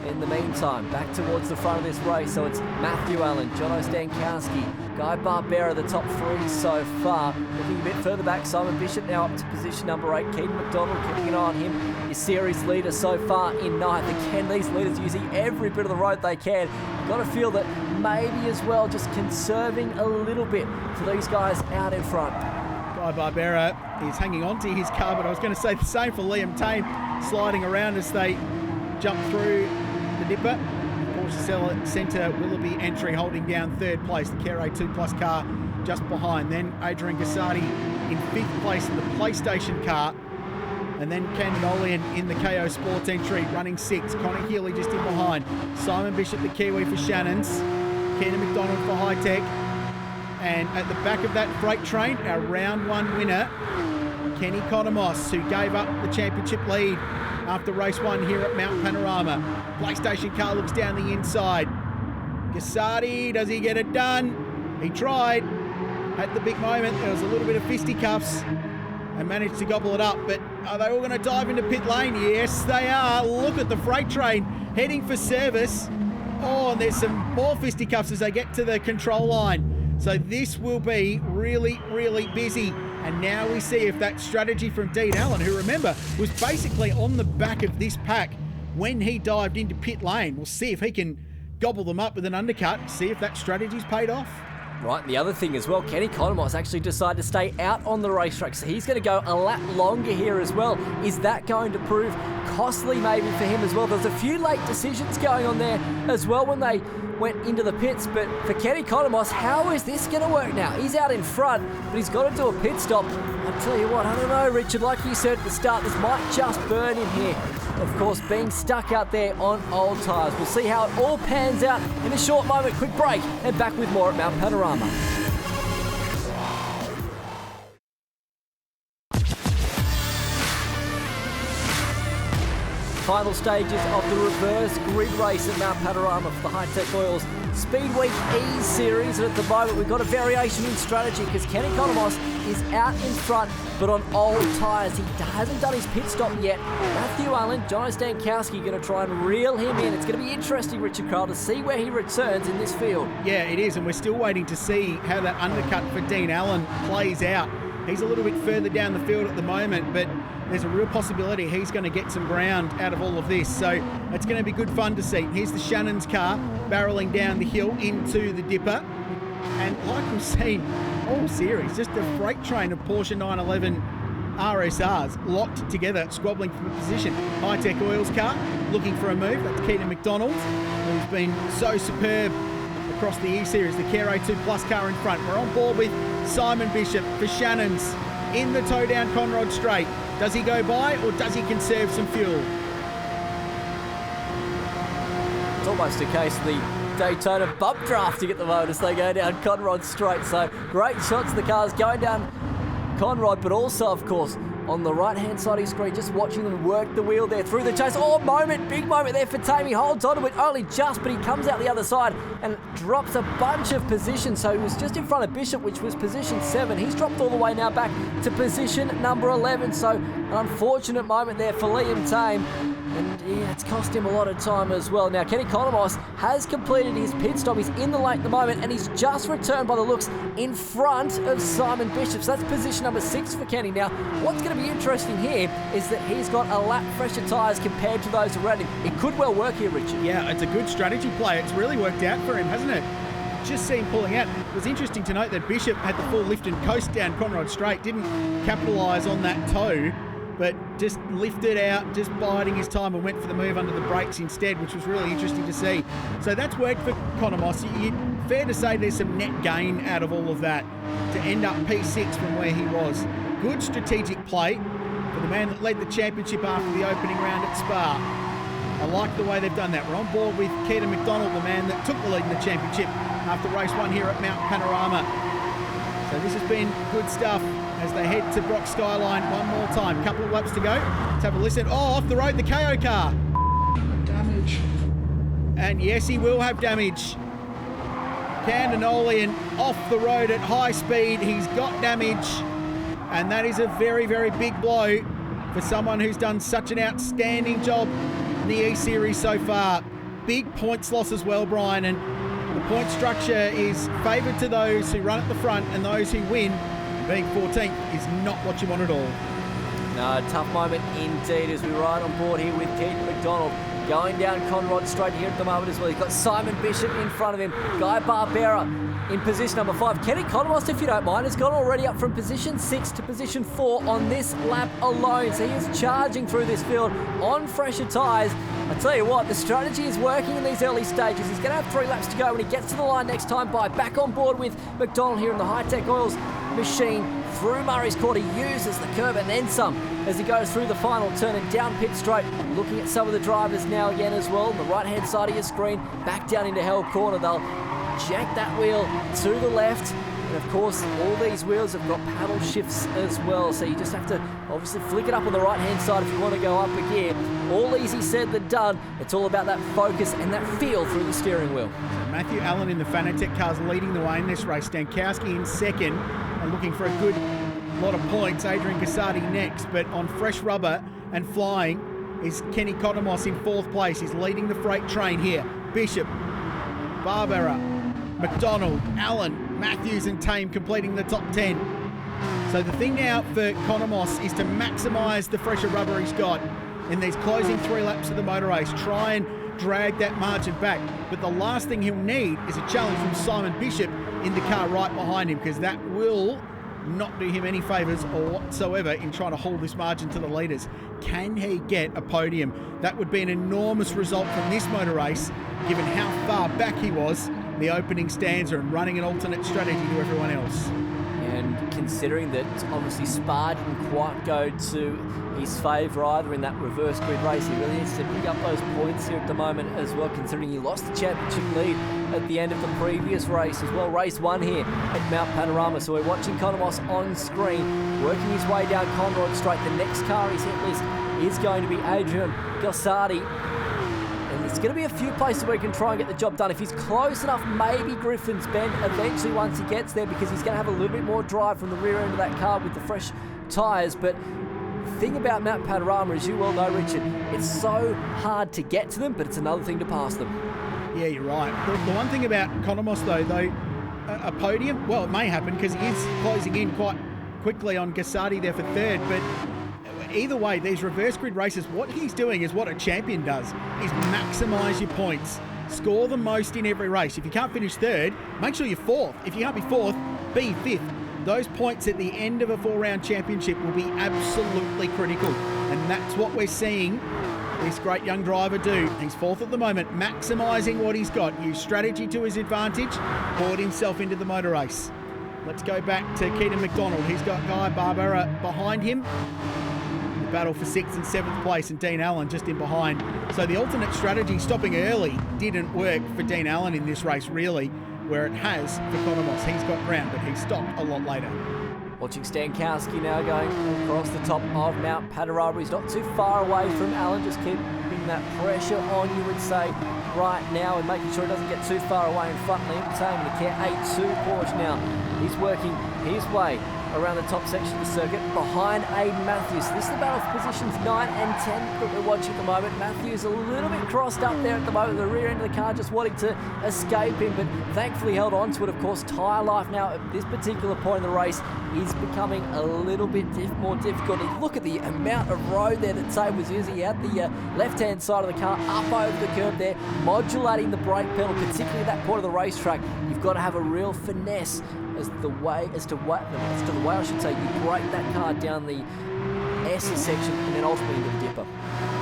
In the meantime, back towards the front of this race. So it's Matthew Allen, Jono Stankowski, Guy Barbera, the top three so far. Looking a bit further back, Simon Bishop now up to position number 8. Keaton McDonald keeping an eye on him. Eseries leader so far in 9th. Again, these leaders using every bit of the road they can. Got to feel that maybe as well just conserving a little bit for these guys out in front. Guy Barbera is hanging on to his car, but I was going to say the same for Liam Tame, sliding around as they jump through the dipper. Porsche Centre Willoughby entry holding down third place, the Care A2 Plus car just behind. Then Adrian Gassardi in 5th place in the PlayStation car. And then Camden Olian in the KO Sports entry running 6th. Connor Healy just in behind. Simon Bishop, the Kiwi for Shannon's. Keenan McDonald for Hi-Tec. And at the back of that freight train, our round 1 winner, Kenny Conomos, who gave up the championship lead after race 1 here at Mount Panorama. PlayStation car looks down the inside. Gassardi, does he get it done? He tried. At the big moment, there was a little bit of fisticuffs and managed to gobble it up. But are they all going to dive into pit lane? Yes, they are. Look at the freight train heading for service. Oh, and there's some more fisticuffs as they get to the control line. So this will be really, really busy. And now we see if that strategy from Dean Allen, who remember was basically on the back of this pack when he dived into pit lane. We'll see if he can gobble them up with an undercut, see if that strategy's paid off. Right, and the other thing as well, Kenny Conomos actually decided to stay out on the racetrack, so he's going to go a lap longer here as well. Is that going to prove costly maybe for him as well? There's a few late decisions going on there as well when they went into the pits, but for Kenny Conomos, how is this going to work now? He's out in front, but he's got to do a pit stop. I tell you what, I don't know, Richard, like you said at the start, this might just burn him here. Of course, being stuck out there on old tyres. We'll see how it all pans out in a short moment. Quick break and back with more at Mount Panorama. Final stages of the reverse grid race at Mount Panorama for the Hi-Tec Oils Speedweek Eseries, and at the moment we've got a variation in strategy because Kenny Conomos is out in front but on old tyres. He hasn't done his pit stop yet. Matthew Allen, Jono Stankowski going to try and reel him in. It's going to be interesting, Richard Crowell, to see where he returns in this field. Yeah, it is, and we're still waiting to see how that undercut for Dean Allen plays out. He's a little bit further down the field at the moment, but there's a real possibility he's going to get some ground out of all of this. So it's going to be good fun to see. Here's the Shannon's car barreling down the hill into the dipper. And like we've seen all series, just a freight train of Porsche 911 RSRs locked together, squabbling for position. Hi-Tec Oils car looking for a move. That's Keaton McDonald, who's been so superb across the E-Series. The Care A2 Plus car in front. We're on board with Simon Bishop for Shannon's in the toe down Conrod Straight. Does he go by or does he conserve some fuel? It's almost a case of the Daytona bump drafting at the moment as they go down Conrod Straight. So great shots of the cars going down Conrod, but also, of course, on the right-hand side of your screen, just watching them work the wheel there through the chase. Oh, big moment there for Tame. He holds on to it only just, but he comes out the other side and drops a bunch of positions. So he was just in front of Bishop, which was position 7. He's dropped all the way now back to position number 11. So an unfortunate moment there for Liam Tame. And yeah, it's cost him a lot of time as well. Now, Kenny Konomos has completed his pit stop. He's in the lane at the moment, and he's just returned by the looks in front of Simon Bishop. So that's position number 6 for Kenny. Now, what's going to be interesting here is that he's got a lap fresher tyres compared to those around him. It could well work here, Richard. Yeah, it's a good strategy play. It's really worked out for him, hasn't it? Just see him pulling out. It was interesting to note that Bishop had the full lift and coast down Conrod Straight, didn't capitalise on that toe, but just lifted out, just biding his time and went for the move under the brakes instead, which was really interesting to see. So that's worked for Konomos. Fair to say there's some net gain out of all of that to end up P6 from where he was. Good strategic play for the man that led the championship after the opening round at Spa. I like the way they've done that. We're on board with Keita McDonald, the man that took the lead in the championship after race 1 here at Mount Panorama. So this has been good stuff as they head to Brock Skyline one more time. Couple of laps to go. Let's have a listen. Oh, off the road, the KO car. Damage. And yes, he will have damage. Candinolian off the road at high speed. He's got damage. And that is a very, very big blow for someone who's done such an outstanding job in the E-Series so far. Big points loss as well, Brian. And the point structure is favoured to those who run at the front, and those who win, being 14th, is not what you want at all. No, tough moment indeed as we ride on board here with Keith McDonald. Going down Conrod Straight here at the moment as well. He's got Simon Bishop in front of him. Guy Barbera in position number 5. Kenny Konomos, if you don't mind, has gone already up from position 6 to position 4 on this lap alone. So he is charging through this field on fresher tyres. I tell you what, the strategy is working in these early stages. He's going to have 3 laps to go when he gets to the line next time by. Back on board with McDonald here in the Hi-Tec Oils machine through Murray's Court. He uses the curb and then some as he goes through the final turn and down pit straight. Looking at some of the drivers now again as well. On the right hand side of your screen, back down into Hell Corner. They'll jack that wheel to the left. And of course, all these wheels have got paddle shifts as well. So you just have to obviously flick it up on the right hand side if you want to go up a gear. All easy said than done. It's all about that focus and that feel through the steering wheel. Matthew Allen in the Fanatec cars leading the way in this race. Stankowski in second and looking for a good lot of points. Adrian Gassardi next, but on fresh rubber and flying is Kenny Konomos in 4th place. He's leading the freight train here. Bishop, Barbera, McDonald, Allen, Matthews and Tame completing the top 10. So the thing now for Konomos is to maximise the fresher rubber he's got in these closing 3 laps of the motor race. Try and drag that margin back. But the last thing he'll need is a challenge from Simon Bishop in the car right behind him, because that will not do him any favours whatsoever in trying to hold this margin to the leaders. Can he get a podium? That would be an enormous result from this motor race, given how far back he was in the opening stanza and running an alternate strategy to everyone else. And considering that obviously Spa didn't quite go to his favour either in that reverse grid race, he really needs to pick up those points here at the moment as well, considering he lost the championship lead at the end of the previous race as well. Race 1 here at Mount Panorama. So we're watching Konomos on screen, working his way down Conrod Straight. The next car he's hit list is going to be Adrian Gassardi. And there's going to be a few places where he can try and get the job done. If he's close enough, maybe Griffin's Bend eventually once he gets there, because he's going to have a little bit more drive from the rear end of that car with the fresh tyres. But the thing about Mount Panorama, as you well know, Richard, it's so hard to get to them, but it's another thing to pass them. Yeah, you're right. The one thing about Konomos, though, a podium, well, it may happen because he is closing in quite quickly on Gassardi there for 3rd, but either way, these reverse grid races, what he's doing is what a champion does, is maximise your points. Score the most in every race. If you can't finish 3rd, make sure you're 4th. If you can't be 4th, be 5th. Those points at the end of a 4-round championship will be absolutely critical. And that's what we're seeing this great young driver do. He's 4th at the moment, maximising what he's got. Use strategy to his advantage, poured himself into the motor race. Let's go back to Keita McDonald. He's got Guy Barbera behind him. Battle for 6th and 7th place, and Dean Allen just in behind. So the alternate strategy, stopping early, didn't work for Dean Allen in this race, really, where it has for Konomos. He's got ground, but he stopped a lot later. Watching Stankowski now going across the top of Mount Panorama. He's not too far away from Allen, just keeping that pressure on, you would say, right now, and making sure he doesn't get too far away in front. Liam Tame in the Care 8-2 Porsche now. He's working his way around the top section of the circuit behind Aiden Matthews. This is the battle for positions 9 and 10 that we're watching at the moment. Matthews a little bit crossed up there at the moment, the rear end of the car just wanting to escape him, but thankfully held on to it. Of course, tyre life now at this particular point in the race is becoming a little bit more difficult. And look at the amount of road there that Tame was using. He had the left-hand side of the car up over the curb there, modulating the brake pedal, particularly at that point of the racetrack. You've got to have a real finesse as to the way I should say you brake that car down the S section and then ultimately into the dipper.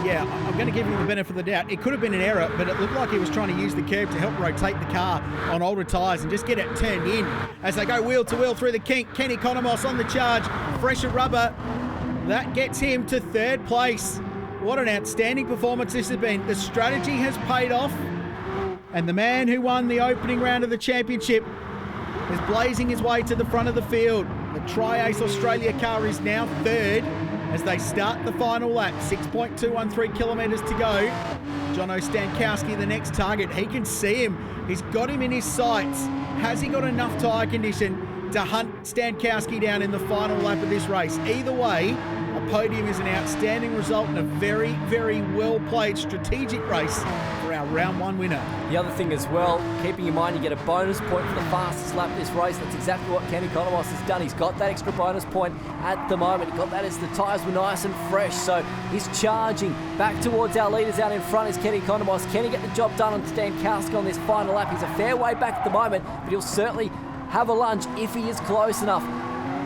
Yeah, I'm going to give him the benefit of the doubt. It could have been an error, but it looked like he was trying to use the curb to help rotate the car on older tyres and just get it turned in. As they go wheel to wheel through the kink, Kenny Economos on the charge, fresher rubber. That gets him to third place. What an outstanding performance this has been. The strategy has paid off, and the man who won the opening round of the championship is blazing his way to the front of the field. The Tri-Ace Australia car is now third as they start the final lap. 6.213 kilometres to go. Jono Stankowski, the next target. He can see him. He's got him in his sights. Has he got enough tyre condition to hunt Stankowski down in the final lap of this race? Either way, a podium is an outstanding result and a very, very well-played strategic race for our round one winner. The other thing as well, keeping in mind you get a bonus point for the fastest lap of this race. That's exactly what Kenny Economos has done. He's got that extra bonus point at the moment. He got that as the tyres were nice and fresh. So he's charging back towards our leaders out in front is Kenny Economos. Can he get the job done on Stankowski on this final lap? He's a fair way back at the moment, but he'll certainly have a lunge if he is close enough.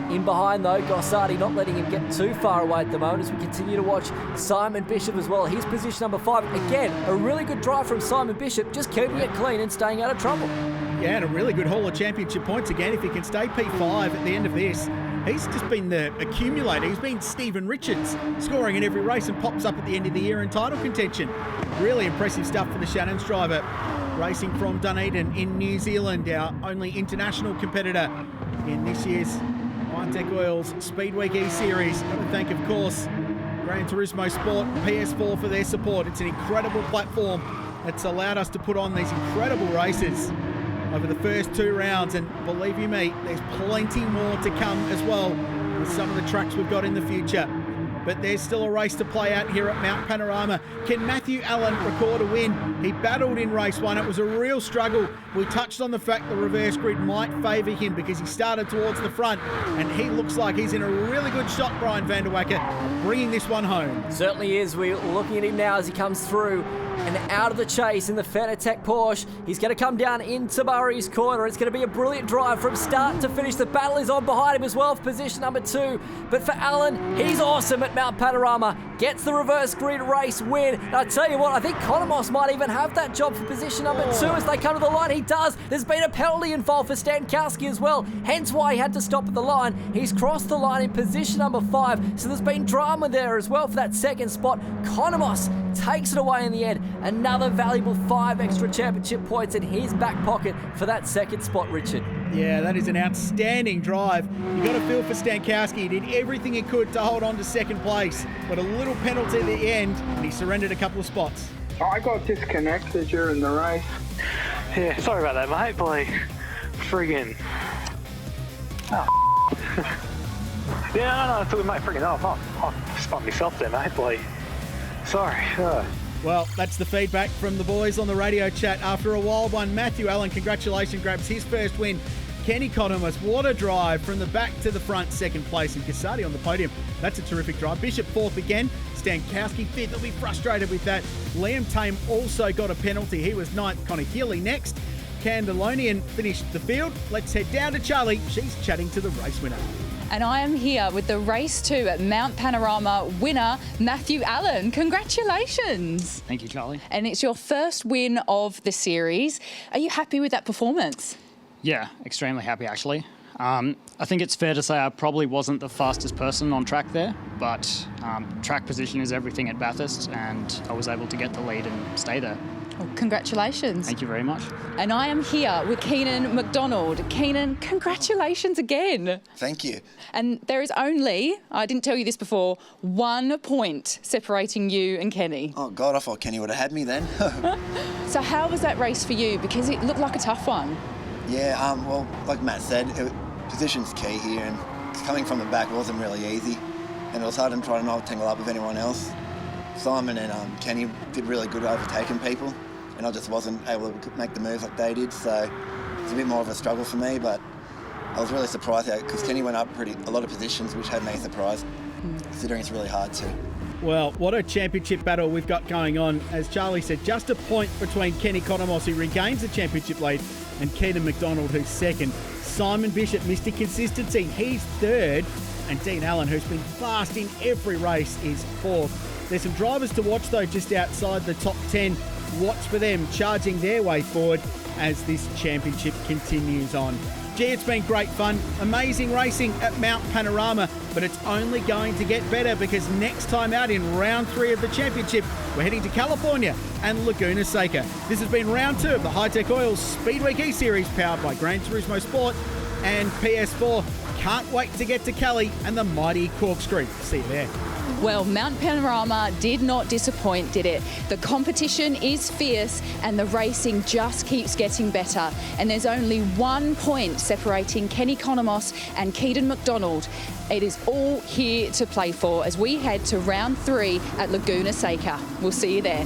In behind though, Gossardi not letting him get too far away at the moment as we continue to watch Simon Bishop as well. He's position number 5. Again, a really good drive from Simon Bishop, just keeping it clean and staying out of trouble. Yeah, and a really good haul of championship points again. If he can stay P5 at the end of this, he's just been the accumulator. He's been Stephen Richards, scoring in every race and pops up at the end of the year in title contention. Really impressive stuff for the Shannon's driver. Racing from Dunedin in New Zealand, our only international competitor in this year's Hi-Tec Oils Speedweek E-Series. Got to thank, of course, Gran Turismo Sport and PS4 for their support. It's an incredible platform that's allowed us to put on these incredible races over the first 2 rounds, and believe you me, there's plenty more to come as well with some of the tracks we've got in the future. But there's still a race to play out here at Mount Panorama. Can Matthew Allen record a win? He battled in race 1. It was a real struggle. We touched on the fact the reverse grid might favour him because he started towards the front, and he looks like he's in a really good shot, Brian van der Wacker, bringing this one home. Certainly is. We're looking at him now as he comes through and out of the chase in the Hi-Tec Porsche. He's going to come down into Murray's corner. It's going to be a brilliant drive from start to finish. The battle is on behind him as well for position number 2. But for Allen, he's awesome at Mount Panorama. Gets the reverse grid race win. And I tell you what, I think Economos might even have that job for position number 2 as they come to the line. He does. There's been a penalty involved for Stankowski as well, hence why he had to stop at the line. He's crossed the line in position number 5, so there's been drama there as well for that second spot. Economos takes it away in the end. Another valuable 5 extra championship points in his back pocket for that second spot, Richard. Yeah, that is an outstanding drive. You got to feel for Stankowski. He did everything he could to hold on to second place, but a little penalty at the end, and he surrendered a couple of spots. I got disconnected during the race. Yeah, sorry about that, mate. Boy, friggin'. Oh. Yeah, no, I thought we might friggin' off. I spun myself there, mate. Boy, sorry. Well, that's the feedback from the boys on the radio chat after a wild one. Matthew Allen, congratulations, grabs his first win. Kenny Economos, what a drive from the back to the front, second place, and Cassati on the podium. That's a terrific drive. Bishop 4th again, Stankowski 5th. They'll be frustrated with that. Liam Tame also got a penalty. He was 9th. Connor Healy next. Candelonian finished the field. Let's head down to Charlie. She's chatting to the race winner. And I am here with the race 2 at Mount Panorama winner, Matthew Allen. Congratulations. Thank you, Charlie. And it's your first win of the series. Are you happy with that performance? Yeah, extremely happy, actually. I think it's fair to say I probably wasn't the fastest person on track there, but track position is everything at Bathurst, and I was able to get the lead and stay there. Well, congratulations. Thank you very much. And I am here with Keenan McDonald. Keenan, congratulations again. Thank you. And there is only, I didn't tell you this before, 1 point separating you and Kenny. Oh, God, I thought Kenny would have had me then. So how was that race for you? Because it looked like a tough one. Yeah, well, like Matt said, position's key here, and coming from the back wasn't really easy, and it was hard to try to not tangle up with anyone else. Simon and Kenny did really good overtaking people, and I just wasn't able to make the moves like they did, so it was a bit more of a struggle for me, but I was really surprised because Kenny went up a lot of positions, which had me surprised, considering it's really hard to. Well, what a championship battle we've got going on. As Charlie said, just a point between Kenny Economos, who regains the championship lead, and Keenan McDonald, who's second. Simon Bishop, Mr. Consistency, he's third. And Dean Allen, who's been fast in every race, is fourth. There's some drivers to watch, though, just outside the top 10. Watch for them charging their way forward as this championship continues on. Gee, it's been great fun. Amazing racing at Mount Panorama, but it's only going to get better because next time out in round 3 of the championship, we're heading to California and Laguna Seca. This has been round 2 of the Hi-Tec Oils Speedweek E-Series powered by Gran Turismo Sport and PS4. Can't wait to get to Cali and the mighty Corkscrew. See you there. Well, Mount Panorama did not disappoint, did it? The competition is fierce and the racing just keeps getting better. And there's only 1 point separating Kenny Economos and Keenan McDonald. It is all here to play for as we head to round 3 at Laguna Seca. We'll see you there.